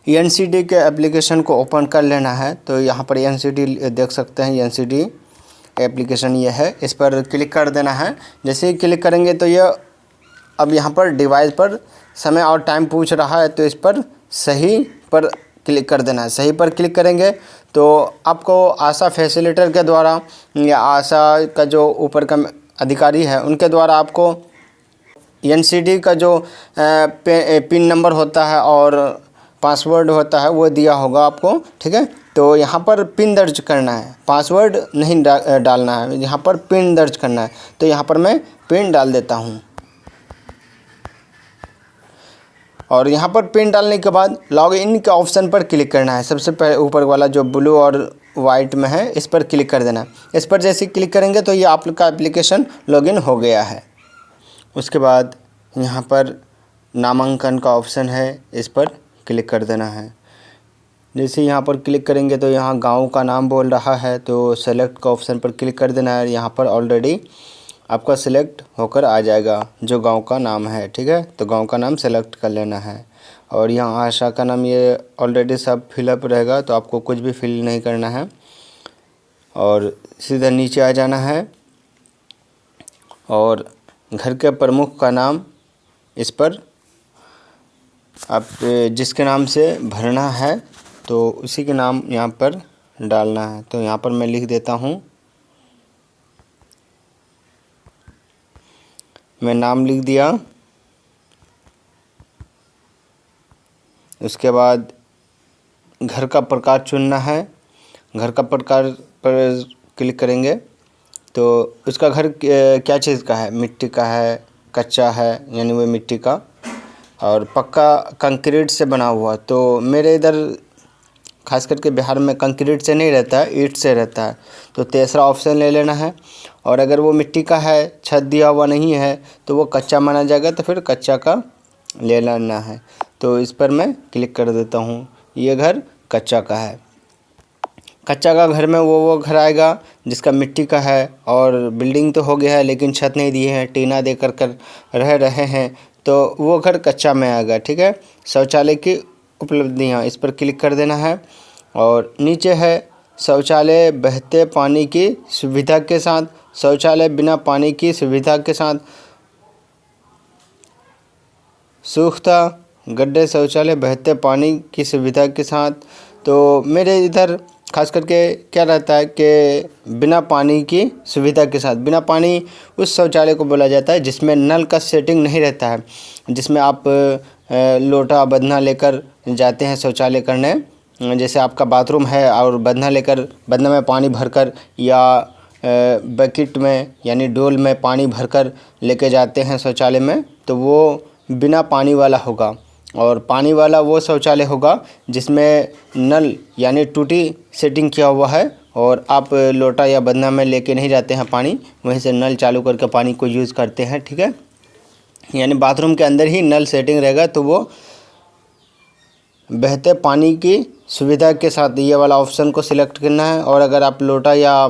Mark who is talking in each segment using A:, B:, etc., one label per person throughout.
A: NCD के application को open कर लेना है। तो यहाँ पर एनसीडी देख सकते हैं, एनसीडी एप्लीकेशन ये है, इस पर क्लिक कर देना है। जैसे ही क्लिक करेंगे तो ये अब यहाँ पर डिवाइस पर समय और टाइम पूछ रहा है, तो इस पर सही पर क्लिक कर देना है। सही पर क्लिक करेंगे तो आपको आशा फैसिलिटेटर के द्वारा या आशा का जो ऊपर का अधिकारी है उनके द्वारा आपको एनसीडी का जो पिन नंबर होता है और पासवर्ड होता है वो दिया होगा आपको, ठीक है। तो यहाँ पर पिन दर्ज करना है, पासवर्ड नहीं डालना है, यहाँ पर पिन दर्ज करना है। तो यहाँ पर मैं पिन डाल देता हूँ और यहाँ पर पिन डालने के बाद लॉग इन के ऑप्शन पर क्लिक करना है। सबसे पहले ऊपर वाला जो ब्लू और वाइट में है इस पर क्लिक कर देना है। इस पर जैसे क्लिक करेंगे तो ये आपका एप्लीकेशन लॉगिन हो गया है। उसके बाद यहाँ पर नामांकन का ऑप्शन है, इस पर क्लिक कर देना है। जैसे यहाँ पर क्लिक करेंगे तो यहाँ गांव का नाम बोल रहा है, तो सेलेक्ट का ऑप्शन पर क्लिक कर देना है। यहाँ पर ऑलरेडी आपका सिलेक्ट होकर आ जाएगा जो गांव का नाम है, ठीक है। तो गांव का नाम सेलेक्ट कर लेना है और यहाँ आशा का नाम ये ऑलरेडी सब फिलअप रहेगा, तो आपको कुछ भी फिल नहीं करना है और सीधा नीचे आ जाना है और घर के प्रमुख का नाम इस पर आप जिसके नाम से भरना है तो उसी के नाम यहाँ पर डालना है। तो यहाँ पर मैं लिख देता हूँ, मैं नाम लिख दिया। उसके बाद घर का प्रकार चुनना है। घर का प्रकार पर क्लिक करेंगे तो उसका घर क्या चीज़ का है, मिट्टी का है, कच्चा है यानी वो मिट्टी का, और पक्का कंक्रीट से बना हुआ। तो मेरे इधर खास करके बिहार में कंक्रीट से नहीं रहता है, ईंट से रहता है। तो तीसरा ऑप्शन ले लेना है। और अगर वो मिट्टी का है, छत दिया हुआ नहीं है, तो वो कच्चा माना जाएगा, तो फिर कच्चा का ले लेना है। तो इस पर मैं क्लिक कर देता हूँ। ये घर कच्चा का है। कच्चा का घर में वो घर आएगा जिसका मिट्टी का है और बिल्डिंग तो हो गया है लेकिन छत नहीं दिए हैं, टीना दे कर रह रहे हैं, तो वो घर कच्चा में आएगा, ठीक है। शौचालय की उपलब्धियाँ, इस पर क्लिक कर देना है और नीचे है शौचालय बहते पानी की सुविधा के साथ, शौचालय बिना पानी की सुविधा के साथ, सूखता गड्ढे शौचालय बहते पानी की सुविधा के साथ। तो मेरे इधर खास करके क्या रहता है कि बिना पानी की सुविधा के साथ, बिना पानी उस शौचालय को बोला जाता है जिसमें नल का सेटिंग नहीं रहता है, जिसमें आप लोटा बदना लेकर जाते हैं शौचालय करने। जैसे आपका बाथरूम है और बदना में पानी भरकर या बकेट में यानी डोल में पानी भरकर लेके जाते हैं शौचालय में, तो वो बिना पानी वाला होगा। और पानी वाला वो शौचालय होगा जिसमें नल यानी टूटी सेटिंग किया हुआ है और आप लोटा या बदना में लेके नहीं जाते हैं पानी, वहीं से नल चालू करके पानी को यूज़ करते हैं, ठीक है। यानी बाथरूम के अंदर ही नल सेटिंग रहेगा, तो वो बहते पानी की सुविधा के साथ ये वाला ऑप्शन को सिलेक्ट करना है। और अगर आप लोटा या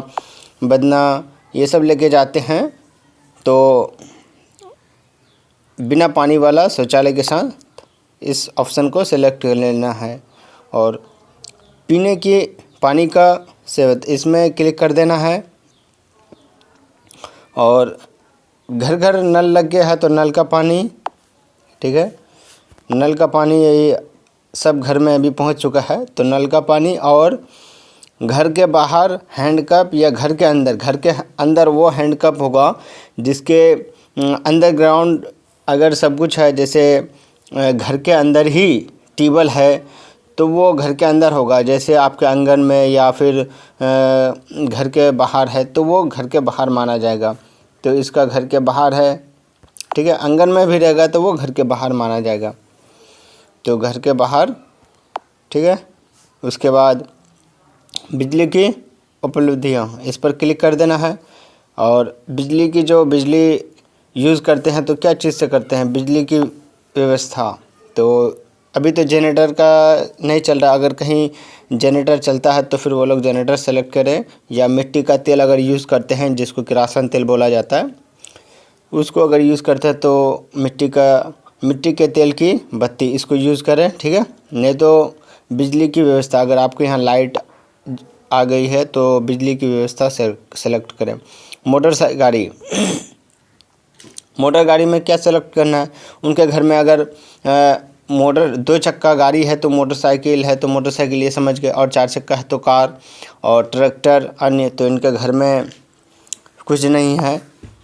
A: बदना ये सब लेके जाते हैं तो बिना पानी वाला शौचालय के साथ इस ऑप्शन को सिलेक्ट कर लेना है। और पीने के पानी का सेवत, इसमें क्लिक कर देना है। और घर घर नल लग गया है तो नल का पानी, ठीक है, नल का पानी यही सब घर में अभी पहुंच चुका है। तो नल का पानी और घर के बाहर हैंड कप या घर के अंदर वो हैंड कप होगा जिसके अंडरग्राउंड अगर सब कुछ है, जैसे घर के अंदर ही ट्यूबवेल है तो वो घर के अंदर होगा। जैसे आपके आंगन में या फिर घर के बाहर है तो वो घर के बाहर माना जाएगा। तो इसका घर के बाहर है, ठीक है। आंगन में भी रहेगा तो वो घर के बाहर माना जाएगा। तो घर के बाहर, ठीक है। उसके बाद बिजली की उपलब्धियाँ, इस पर क्लिक कर देना है। और बिजली की जो बिजली यूज़ करते हैं तो क्या चीज़ से करते हैं, बिजली की व्यवस्था। तो अभी तो जनरेटर का नहीं चल रहा, अगर कहीं जनरेटर चलता है तो फिर वो लोग जनरेटर सेलेक्ट करें, या मिट्टी का तेल अगर यूज़ करते हैं जिसको किरासन तेल बोला जाता है, उसको अगर यूज़ करते हैं तो मिट्टी के तेल की बत्ती इसको यूज़ करें, ठीक है। नहीं तो बिजली की व्यवस्था, अगर आपके यहाँ लाइट आ गई है तो बिजली की व्यवस्था सेलेक्ट करें। मोटर गाड़ी में क्या सेलेक्ट करना है, उनके घर में अगर मोटर 2 चक्का गाड़ी है तो मोटरसाइकिल है तो मोटरसाइकिल ये समझ के, और 4 चक्का है तो कार, और ट्रैक्टर अन्य तो इनके घर में कुछ नहीं है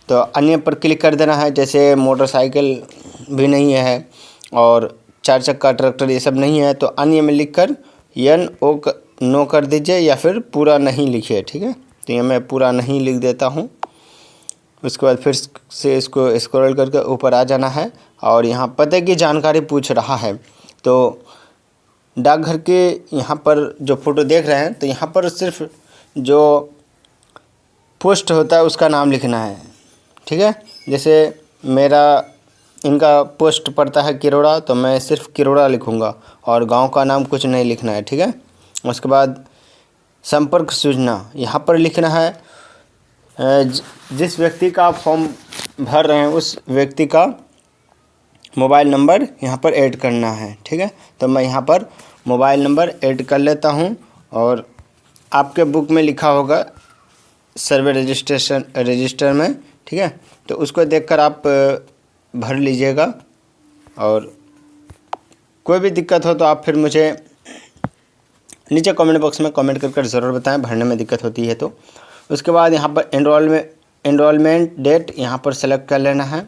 A: तो अन्य पर क्लिक कर देना है। जैसे मोटरसाइकिल भी नहीं है और 4 चक्का ट्रैक्टर ये सब नहीं है तो अन्य में लिखकर नो कर दीजिए या फिर पूरा नहीं लिखिए, ठीक है। तो ये मैं पूरा नहीं लिख देता हूँ। उसके बाद फिर से इसको स्क्रॉल करके ऊपर आ जाना है और यहाँ पते की जानकारी पूछ रहा है। तो डाकघर के यहाँ पर जो फ़ोटो देख रहे हैं तो यहाँ पर सिर्फ जो पोस्ट होता है उसका नाम लिखना है, ठीक है। जैसे इनका पोस्ट पड़ता है किरोड़ा तो मैं सिर्फ किरोड़ा लिखूँगा और गांव का नाम कुछ नहीं लिखना है, ठीक है। उसके बाद संपर्क सूचना यहाँ पर लिखना है, जिस व्यक्ति का आप फॉर्म भर रहे हैं उस व्यक्ति का मोबाइल नंबर यहाँ पर ऐड करना है, ठीक है। तो मैं यहाँ पर मोबाइल नंबर ऐड कर लेता हूँ और आपके बुक में लिखा होगा सर्वे रजिस्टर में, ठीक है। तो उसको देखकर आप भर लीजिएगा और कोई भी दिक्कत हो तो आप फिर मुझे नीचे कमेंट बॉक्स में कमेंट कर ज़रूर बताएं भरने में दिक्कत होती है तो। उसके बाद यहाँ पर एनरोलमेंट डेट यहाँ पर सेलेक्ट कर लेना है,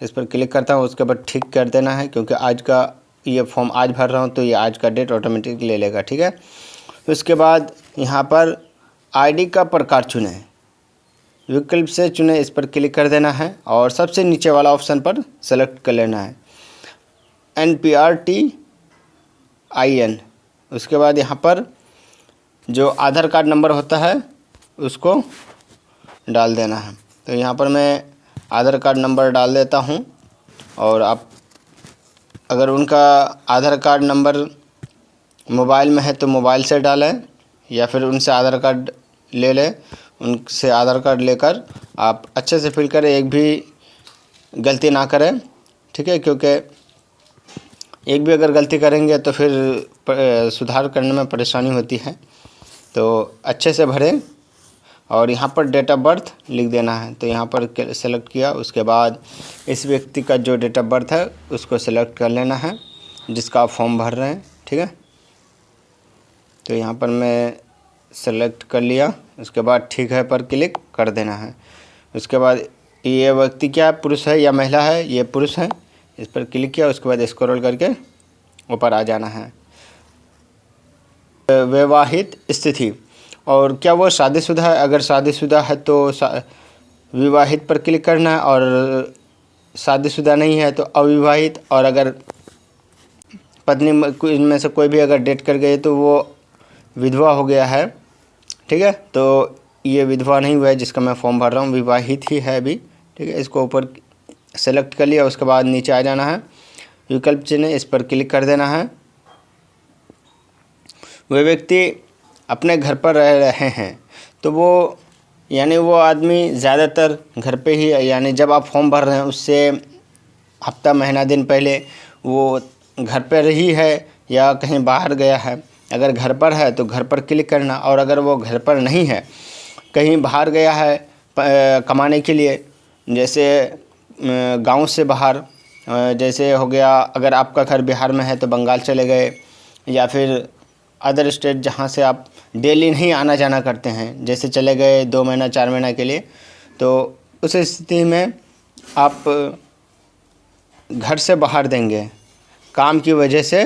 A: इस पर क्लिक करता हूँ। उसके बाद ठीक कर देना है क्योंकि आज का ये फॉर्म आज भर रहा हूँ तो ये आज का डेट ऑटोमेटिक ले लेगा, ठीक है। उसके बाद यहाँ पर आईडी का प्रकार चुनें, विकल्प से चुनें, इस पर क्लिक कर देना है और सबसे नीचे वाला ऑप्शन पर सेलेक्ट कर लेना है NPRTIN। उसके बाद यहाँ पर जो आधार कार्ड नंबर होता है उसको डाल देना है। तो यहाँ पर मैं आधार कार्ड नंबर डाल देता हूँ और आप अगर उनका आधार कार्ड नंबर मोबाइल में है तो मोबाइल से डालें या फिर उनसे आधार कार्ड ले लें, उनसे आधार कार्ड लेकर आप अच्छे से फिल करें, एक भी गलती ना करें, ठीक है। क्योंकि एक भी अगर गलती करेंगे तो फिर सुधार करने में परेशानी होती है, तो अच्छे से भरें। और यहाँ पर डेट ऑफ बर्थ लिख देना है, तो यहाँ पर सेलेक्ट किया। उसके बाद इस व्यक्ति का जो डेट ऑफ बर्थ है उसको सेलेक्ट कर लेना है जिसका आप फॉर्म भर रहे हैं, ठीक है। तो यहाँ पर मैं सेलेक्ट कर लिया। उसके बाद ठीक है पर क्लिक कर देना है। उसके बाद ये व्यक्ति क्या पुरुष है या महिला है, ये पुरुष है, इस पर क्लिक किया। उसके बाद स्क्रॉल करके ऊपर आ जाना है। वैवाहिक स्थिति और क्या वो शादीशुदा है, अगर शादीशुदा है तो विवाहित पर क्लिक करना है और शादीशुदा नहीं है तो अविवाहित, और अगर पत्नी इनमें से कोई भी अगर डेट कर गई तो वो विधवा हो गया है, ठीक है। तो ये विधवा नहीं हुआ है जिसका मैं फॉर्म भर रहा हूँ, विवाहित ही है अभी, ठीक है। इसको ऊपर सेलेक्ट कर लिया। उसके बाद नीचे आ जाना है, विकल्प चिन्ह, इस पर क्लिक कर देना है। वे व्यक्ति अपने घर पर रह रहे हैं तो वो यानी वो आदमी ज़्यादातर घर पे ही, यानी जब आप फॉर्म भर रहे हैं उससे हफ्ता महीना दिन पहले वो घर पर ही है या कहीं बाहर गया है। अगर घर पर है तो घर पर क्लिक करना, और अगर वो घर पर नहीं है कहीं बाहर गया है कमाने के लिए, जैसे गांव से बाहर, जैसे हो गया अगर आपका घर बिहार में है तो बंगाल चले गए, या फिर अदर स्टेट जहां से आप डेली नहीं आना जाना करते हैं, जैसे चले गए 2 महीना 4 महीना के लिए, तो उस स्थिति में आप घर से बाहर देंगे काम की वजह से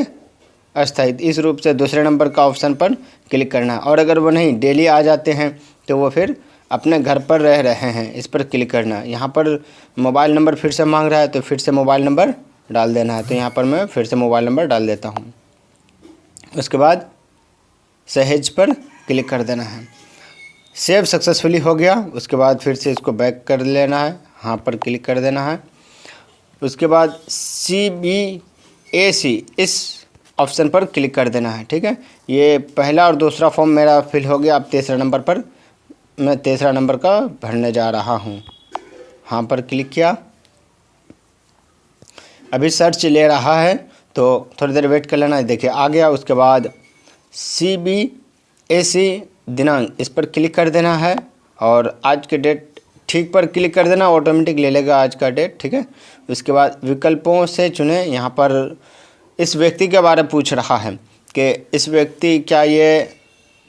A: अस्थायी, इस रूप से दूसरे नंबर का ऑप्शन पर क्लिक करना। और अगर वो नहीं डेली आ जाते हैं तो वो फिर अपने घर पर रह रहे हैं, इस पर क्लिक करना। यहाँ पर मोबाइल नंबर फिर से मांग रहा है तो फिर से मोबाइल नंबर डाल देना है, तो यहाँ पर मैं फिर से मोबाइल नंबर डाल देता हूँ। उसके बाद सहेज पर क्लिक कर देना है। सेव सक्सेसफुली हो गया। उसके बाद फिर से इसको बैक कर लेना है, हाँ पर क्लिक कर देना है। उसके बाद CBAC इस ऑप्शन पर क्लिक कर देना है, ठीक है। ये पहला और दूसरा फॉर्म मेरा फिल हो गया। अब तीसरा नंबर पर मैं तीसरा नंबर का भरने जा रहा हूँ, हाँ पर क्लिक किया। अभी सर्च ले रहा है तो थोड़ी देर वेट कर लेना है, देखिए आ गया। उसके बाद CBAC दिनांक, इस पर क्लिक कर देना है और आज के डेट ठीक पर क्लिक कर देना, ऑटोमेटिक ले लेगा आज का डेट, ठीक है। उसके बाद विकल्पों से चुने, यहाँ पर इस व्यक्ति के बारे में पूछ रहा है कि इस व्यक्ति क्या ये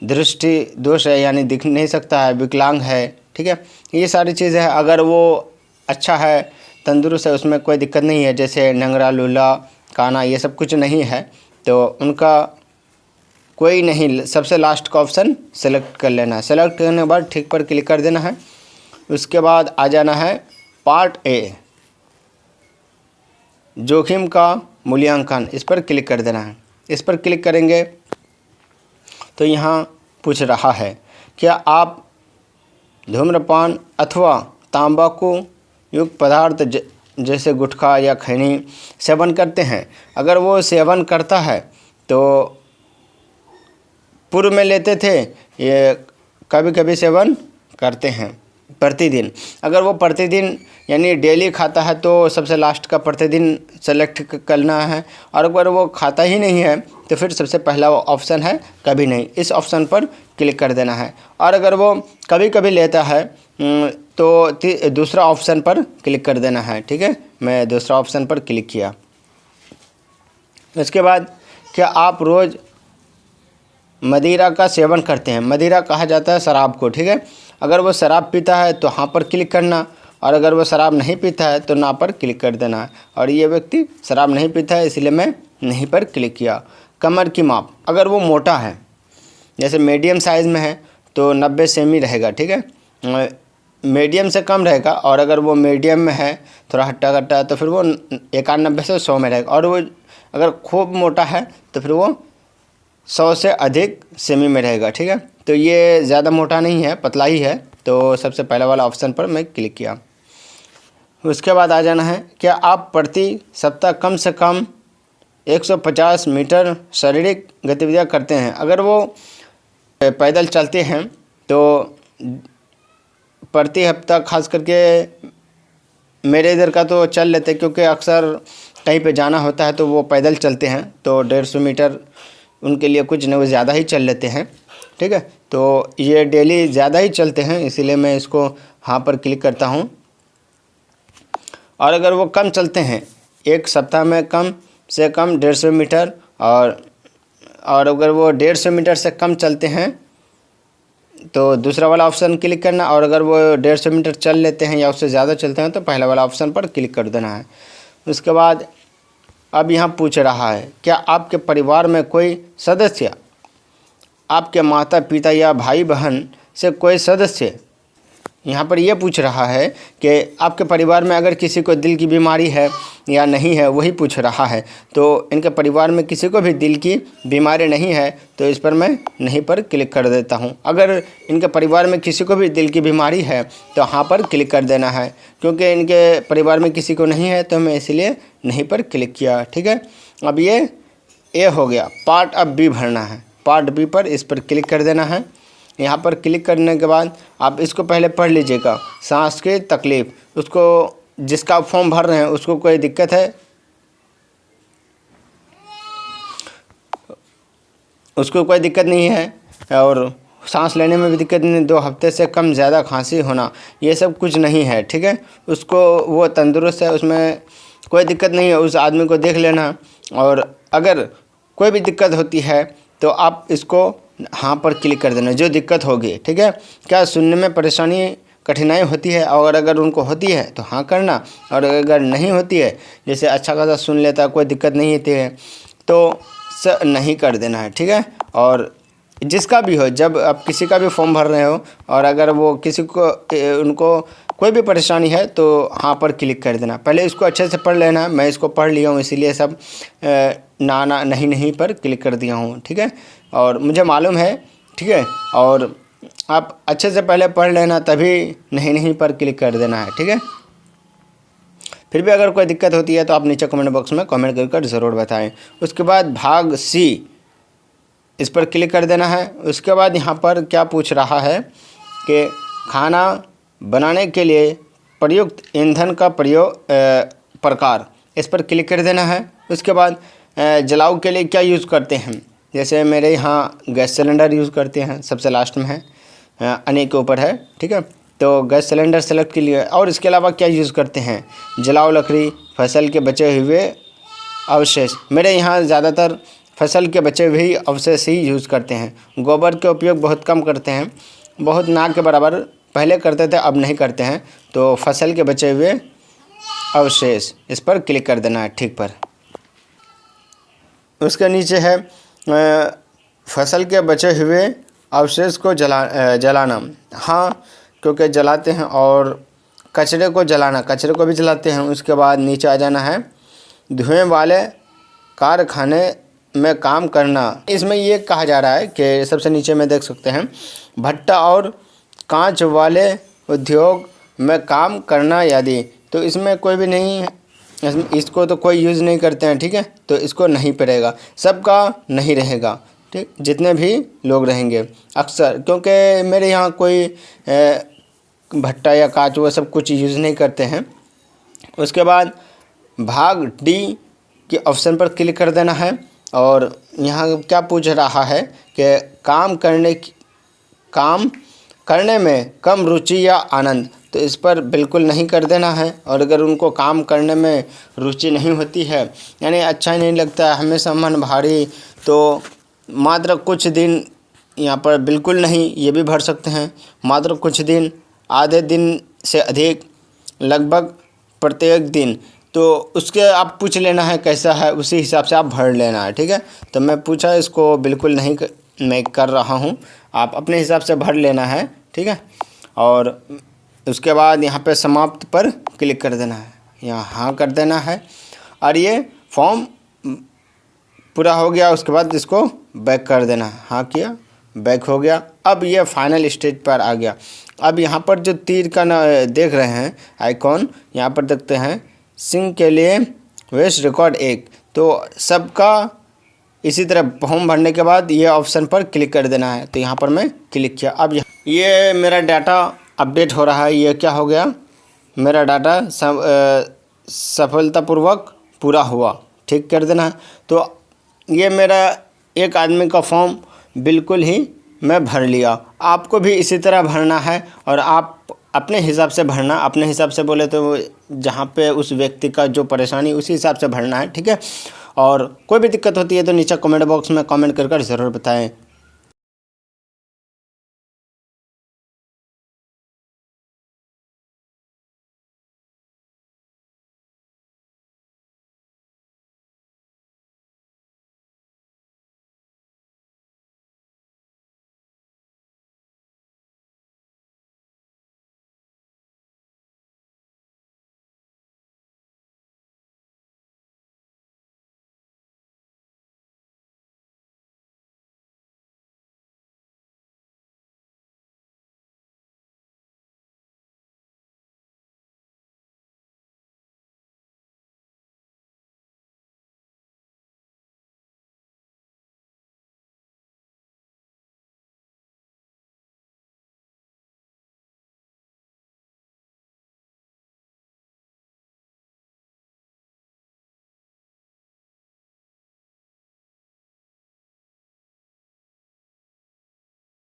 A: दृष्टि दोष है, यानी दिख नहीं सकता है, विकलांग है, ठीक है। ये सारी चीज़ें हैं। अगर वो अच्छा है, तंदुरुस्त है, उसमें कोई दिक्कत नहीं है, जैसे नंगरा, लूला, काना, ये सब कुछ नहीं है, तो उनका कोई नहीं, सबसे लास्ट का ऑप्शन सेलेक्ट कर लेना है। सेलेक्ट करने के बाद ठीक पर क्लिक कर देना है। उसके बाद आ जाना है पार्ट ए, जोखिम का मूल्यांकन, इस पर क्लिक कर देना है। इस पर क्लिक करेंगे तो यहाँ पूछ रहा है क्या आप धूम्रपान अथवा तंबाकू युक्त पदार्थ जैसे गुटखा या खैनी सेवन करते हैं। अगर वो सेवन करता है तो पूर्व में लेते थे, ये कभी कभी सेवन करते हैं प्रतिदिन। अगर वो प्रतिदिन यानी डेली खाता है तो सबसे लास्ट का प्रतिदिन सेलेक्ट करना है, और अगर वो खाता ही नहीं है तो फिर सबसे पहला ऑप्शन है कभी नहीं, इस ऑप्शन पर क्लिक कर देना है। और अगर वो कभी कभी लेता है तो दूसरा ऑप्शन पर क्लिक कर देना है, ठीक है। मैं दूसरा ऑप्शन पर क्लिक किया। उसके बाद क्या आप रोज़ मदिरा का सेवन करते हैं। मदिरा कहा जाता है शराब को, ठीक है। अगर वो शराब पीता है तो हाँ पर क्लिक करना, और अगर वो शराब नहीं पीता है तो ना पर क्लिक कर देना है। और ये व्यक्ति शराब नहीं पीता है, इसलिए मैं नहीं पर क्लिक किया। कमर की माप, अगर वो मोटा है, जैसे मीडियम साइज़ में है तो 90 सेमी रहेगा, ठीक है। मीडियम से कम रहेगा, और अगर वो मीडियम में है, थोड़ा हट्टा कट्टा, तो फिर वो 91 से 100 में रहेगा। और वो अगर खूब मोटा है तो फिर वो 100 से अधिक सेमी में रहेगा, ठीक है। तो ये ज़्यादा मोटा नहीं है, पतला ही है, तो सबसे पहला वाला ऑप्शन पर मैं क्लिक किया। उसके बाद आ जाना है क्या आप प्रति सप्ताह कम से कम 150 मीटर शारीरिक गतिविधियाँ करते हैं। अगर वो पैदल चलते हैं तो प्रति हफ्ता, खास करके मेरे इधर का तो चल लेते, क्योंकि अक्सर कहीं पे जाना होता है तो वो पैदल चलते हैं, तो 150 मीटर उनके लिए कुछ नहीं, वो ज़्यादा ही चल लेते हैं, ठीक है। तो ये डेली ज़्यादा ही चलते हैं, इसीलिए मैं इसको हाँ पर क्लिक करता हूँ। और अगर वो कम चलते हैं, एक सप्ताह में कम से कम 150 मीटर, और अगर वो 150 मीटर से कम चलते हैं तो दूसरा वाला ऑप्शन क्लिक करना, और अगर वो 150 मीटर चल लेते हैं या उससे ज़्यादा चलते हैं तो पहला वाला ऑप्शन पर क्लिक कर देना है। उसके बाद अब यहाँ पूछ रहा है क्या आपके परिवार में कोई सदस्य, आपके माता पिता या भाई बहन से कोई सदस्य, यहाँ पर यह पूछ रहा है कि आपके परिवार में अगर किसी को दिल की बीमारी है या नहीं है, वही पूछ रहा है। तो इनके परिवार में किसी को भी दिल की बीमारी नहीं है तो इस पर मैं नहीं पर क्लिक कर देता हूँ। अगर इनके परिवार में किसी को भी दिल की बीमारी है तो हाँ पर क्लिक कर देना है, क्योंकि इनके परिवार में किसी को नहीं है तो मैं इसलिए नहीं पर क्लिक किया, ठीक है। अब ये हो गया। पार्ट अब बी भरना है, पार्ट बी पर इस पर क्लिक कर देना है। यहाँ पर क्लिक करने के बाद आप इसको पहले पढ़ लीजिएगा। सांस की तकलीफ़, उसको जिसका आप फॉर्म भर रहे हैं उसको कोई दिक्कत है, उसको कोई दिक्कत नहीं है, और सांस लेने में भी दिक्कत नहीं, 2 हफ्ते से कम ज़्यादा खांसी होना, ये सब कुछ नहीं है, ठीक है। उसको वो तंदुरुस्त है, उसमें कोई दिक्कत नहीं है, उस आदमी को देख लेना। और अगर कोई भी दिक्कत होती है तो आप इसको हाँ पर क्लिक कर देना, जो दिक्कत होगी, ठीक है। क्या सुनने में परेशानी, कठिनाई होती है, और अगर उनको होती है तो हाँ करना, और अगर नहीं होती है, जैसे अच्छा खासा सुन लेता है, कोई दिक्कत नहीं होती है, तो नहीं कर देना है, ठीक है। और जिसका भी हो, जब आप किसी का भी फॉर्म भर रहे हो और अगर वो किसी को उनको कोई भी परेशानी है तो हाँ पर क्लिक कर देना। पहले इसको अच्छे से पढ़ लेना, मैं इसको पढ़ लिया हूँ इसीलिए सब ना नहीं पर क्लिक कर दिया हूँ, ठीक है। और मुझे मालूम है, ठीक है, और आप अच्छे से पहले पढ़ लेना तभी नहीं पर क्लिक कर देना है, ठीक है। फिर भी अगर कोई दिक्कत होती है तो आप नीचे कमेंट बॉक्स में कमेंट कर ज़रूर बताएं। उसके बाद भाग सी, इस पर क्लिक कर देना है। उसके बाद यहाँ पर क्या पूछ रहा है कि खाना बनाने के लिए प्रयुक्त ईंधन का प्रकार, इस पर क्लिक कर देना है। उसके बाद जलाओ के लिए क्या यूज़ करते हैं, जैसे मेरे यहाँ गैस सिलेंडर यूज़ करते हैं, सबसे लास्ट में है, अनेक के ऊपर है, ठीक है। तो गैस सिलेंडर सेलेक्ट के लिए, और इसके अलावा क्या यूज़ करते हैं, जलाओ लकड़ी, फसल के बचे हुए अवशेष। मेरे यहाँ ज़्यादातर फसल के बचे हुए अवशेष ही यूज़ करते हैं। गोबर के उपयोग बहुत कम करते हैं, बहुत ना के बराबर पहले करते थे, अब नहीं करते हैं। तो फसल के बचे हुए अवशेष, इस पर क्लिक कर देना है ठीक पर। उसके नीचे है फसल के बचे हुए अवशेष को जलाना। हाँ, क्योंकि जलाते हैं, और कचरे को जलाना, कचरे को भी जलाते हैं। उसके बाद नीचे आ जाना है, धुएं वाले कारखाने में काम करना। इसमें ये कहा जा रहा है कि सबसे नीचे में देख सकते हैं, भट्टा और कांच वाले उद्योग में काम करना यदि, तो इसमें कोई भी नहीं है, इसको तो कोई यूज़ नहीं करते हैं, ठीक है। तो इसको नहीं पड़ेगा, सबका नहीं रहेगा, ठीक, जितने भी लोग रहेंगे अक्सर, क्योंकि मेरे यहाँ कोई भट्टा या कांच वो सब कुछ यूज़ नहीं करते हैं। उसके बाद भाग डी के ऑप्शन पर क्लिक कर देना है, और यहाँ क्या पूछ रहा है कि काम करने में कम रुचि या आनंद, तो इस पर बिल्कुल नहीं कर देना है। और अगर उनको काम करने में रुचि नहीं होती है, यानी अच्छा ही नहीं लगता है, हमेशा मन भारी, तो मात्र कुछ दिन यहाँ पर बिल्कुल नहीं, ये भी भर सकते हैं। मात्र कुछ दिन, आधे दिन से अधिक, लगभग प्रत्येक दिन, तो उसके आप पूछ लेना है कैसा है, उसी हिसाब से आप भर लेना है, ठीक है। तो मैं पूछा, इसको बिल्कुल नहीं मैं कर रहा हूँ, आप अपने हिसाब से भर लेना है, ठीक है। और उसके बाद यहाँ पे समाप्त पर क्लिक कर देना है, यहाँ हाँ कर देना है, और ये फॉर्म पूरा हो गया। उसके बाद इसको बैक कर देना है, हाँ किया, बैक हो गया। अब ये फाइनल स्टेज पर आ गया। अब यहाँ पर जो तीर का देख रहे हैं आइकॉन, यहाँ पर देखते हैं सिंह के लिए वॉइस रिकॉर्ड 1, तो सबका इसी तरह फॉर्म भरने के बाद ये ऑप्शन पर क्लिक कर देना है। तो यहाँ पर मैं क्लिक किया। अब ये मेरा डाटा अपडेट हो रहा है। ये क्या हो गया, मेरा डाटा सफलतापूर्वक पूरा हुआ, ठीक कर देना है। तो ये मेरा एक आदमी का फॉर्म बिल्कुल ही मैं भर लिया। आपको भी इसी तरह भरना है, और आप अपने हिसाब से भरना, अपने हिसाब से बोले तो जहाँ पे उस व्यक्ति का जो परेशानी, उसी हिसाब से भरना है, ठीक है। और कोई भी दिक्कत होती है तो नीचे कमेंट बॉक्स में कमेंट कर ज़रूर बताएं।